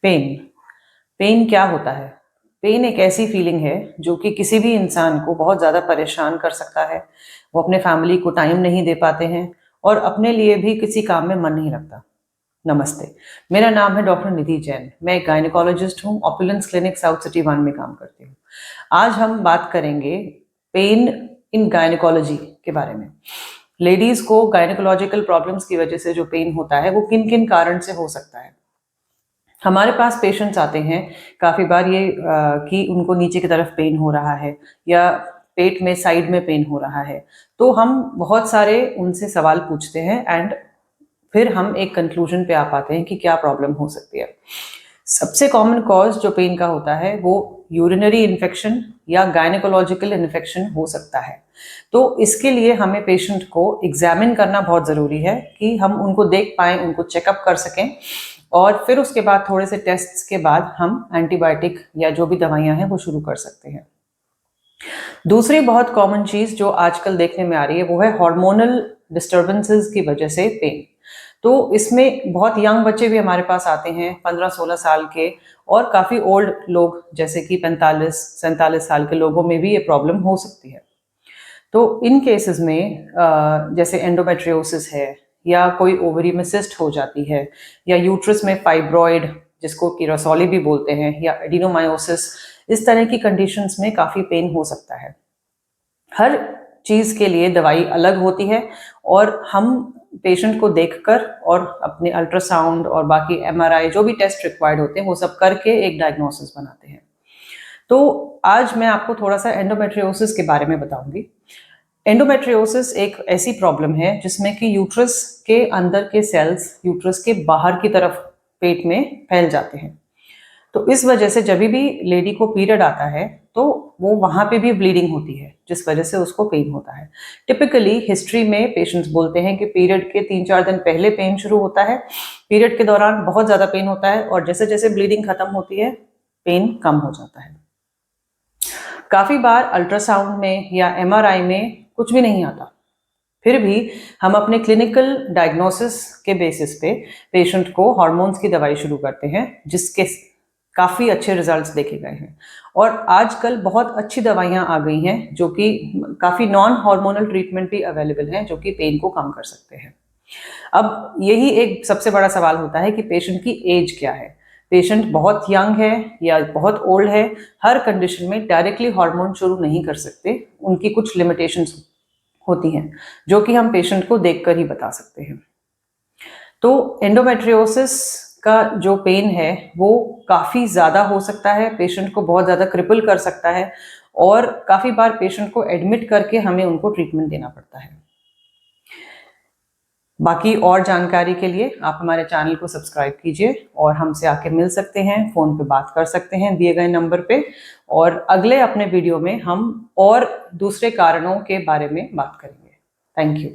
Pen. Pen क्या होता है? पेन एक ऐसी फीलिंग है जो कि किसी भी इंसान को बहुत ज़्यादा परेशान कर सकता है। वो अपने फैमिली को टाइम नहीं दे पाते हैं और अपने लिए भी किसी काम में मन नहीं लगता। नमस्ते, मेरा नाम है डॉक्टर निधि जैन। मैं एक गायनेकोलॉजिस्ट हूँ, ऑपुलेंस क्लिनिक साउथ सिटी 1 में काम करती हूँ। आज हम बात करेंगे पेन इन गायनेकोलॉजी के बारे में। लेडीज़ को गायनेकोलॉजिकल प्रॉब्लम्स की वजह से जो पेन होता है वो किन किन कारण से हो सकता है। हमारे पास पेशेंट्स आते हैं काफ़ी बार ये कि उनको नीचे की तरफ पेन हो रहा है या पेट में साइड में पेन हो रहा है। तो हम बहुत सारे उनसे सवाल पूछते हैं एंड फिर हम एक कंक्लूजन पे आ पाते हैं कि क्या प्रॉब्लम हो सकती है। सबसे कॉमन कॉज जो पेन का होता है वो यूरिनरी इन्फेक्शन या गायनेकोलॉजिकल इन्फेक्शन हो सकता है। तो इसके लिए हमें पेशेंट को एग्जामिन करना बहुत ज़रूरी है कि हम उनको देख पाएँ, उनको चेकअप कर सकें और फिर उसके बाद थोड़े से टेस्ट्स के बाद हम एंटीबायोटिक या जो भी दवाइयाँ हैं वो शुरू कर सकते हैं। दूसरी बहुत कॉमन चीज़ जो आजकल देखने में आ रही है वो है हार्मोनल डिस्टर्बेंसेस की वजह से पेन। तो इसमें बहुत यंग बच्चे भी हमारे पास आते हैं, 15-16 साल के, और काफ़ी ओल्ड लोग जैसे कि 45-47 साल के लोगों में भी ये प्रॉब्लम हो सकती है। तो इन केसेस में जैसे एंडोमेट्रियोसिस है या कोई ओवरी में सिस्ट हो जाती है या यूट्रस में फाइब्रॉइड जिसको कि रसौली भी बोलते हैं या एडिनोमायोसिस, इस तरह की कंडीशंस में काफ़ी पेन हो सकता है। हर चीज़ के लिए दवाई अलग होती है और हम पेशेंट को देखकर और अपने अल्ट्रासाउंड और बाकी एमआरआई जो भी टेस्ट रिक्वायर्ड होते हैं वो सब करके एक डायग्नोसिस बनाते हैं। तो आज मैं आपको थोड़ा सा एंडोमेट्रियोसिस के बारे में बताऊंगी। एंडोमेट्रियोसिस एक ऐसी प्रॉब्लम है जिसमें कि यूट्रस के अंदर के सेल्स यूट्रस के बाहर की तरफ पेट में फैल जाते हैं। तो इस वजह से जब भी लेडी को पीरियड आता है तो वो वहाँ पे भी ब्लीडिंग होती है जिस वजह से उसको पेन होता है। टिपिकली हिस्ट्री में पेशेंट्स बोलते हैं कि पीरियड के 3-4 दिन पहले पेन शुरू होता है, पीरियड के दौरान बहुत ज़्यादा पेन होता है और जैसे जैसे ब्लीडिंग खत्म होती है पेन कम हो जाता है। काफ़ी बार अल्ट्रासाउंड में या एमआरआई में कुछ भी नहीं आता, फिर भी हम अपने क्लिनिकल डायग्नोसिस के बेसिस पे पेशेंट को हार्मोन्स की दवाई शुरू करते हैं जिसके काफ़ी अच्छे रिजल्ट्स देखे गए हैं। और आजकल बहुत अच्छी दवाइयाँ आ गई हैं जो कि काफ़ी नॉन हार्मोनल ट्रीटमेंट भी अवेलेबल हैं जो कि पेन को कम कर सकते हैं। अब यही एक सबसे बड़ा सवाल होता है कि पेशेंट की एज क्या है। पेशेंट बहुत यंग है या बहुत ओल्ड है, हर कंडीशन में डायरेक्टली हार्मोन शुरू नहीं कर सकते, उनकी कुछ लिमिटेशंस होती हैं जो कि हम पेशेंट को देखकर ही बता सकते हैं। तो एंडोमेट्रियोसिस का जो पेन है वो काफ़ी ज़्यादा हो सकता है, पेशेंट को बहुत ज़्यादा क्रिपल कर सकता है और काफ़ी बार पेशेंट को एडमिट करके हमें उनको ट्रीटमेंट देना पड़ता है। बाकी और जानकारी के लिए आप हमारे चैनल को सब्सक्राइब कीजिए और हमसे आके मिल सकते हैं, फ़ोन पे बात कर सकते हैं दिए गए नंबर पे, और अगले अपने वीडियो में हम और दूसरे कारणों के बारे में बात करेंगे। Thank you.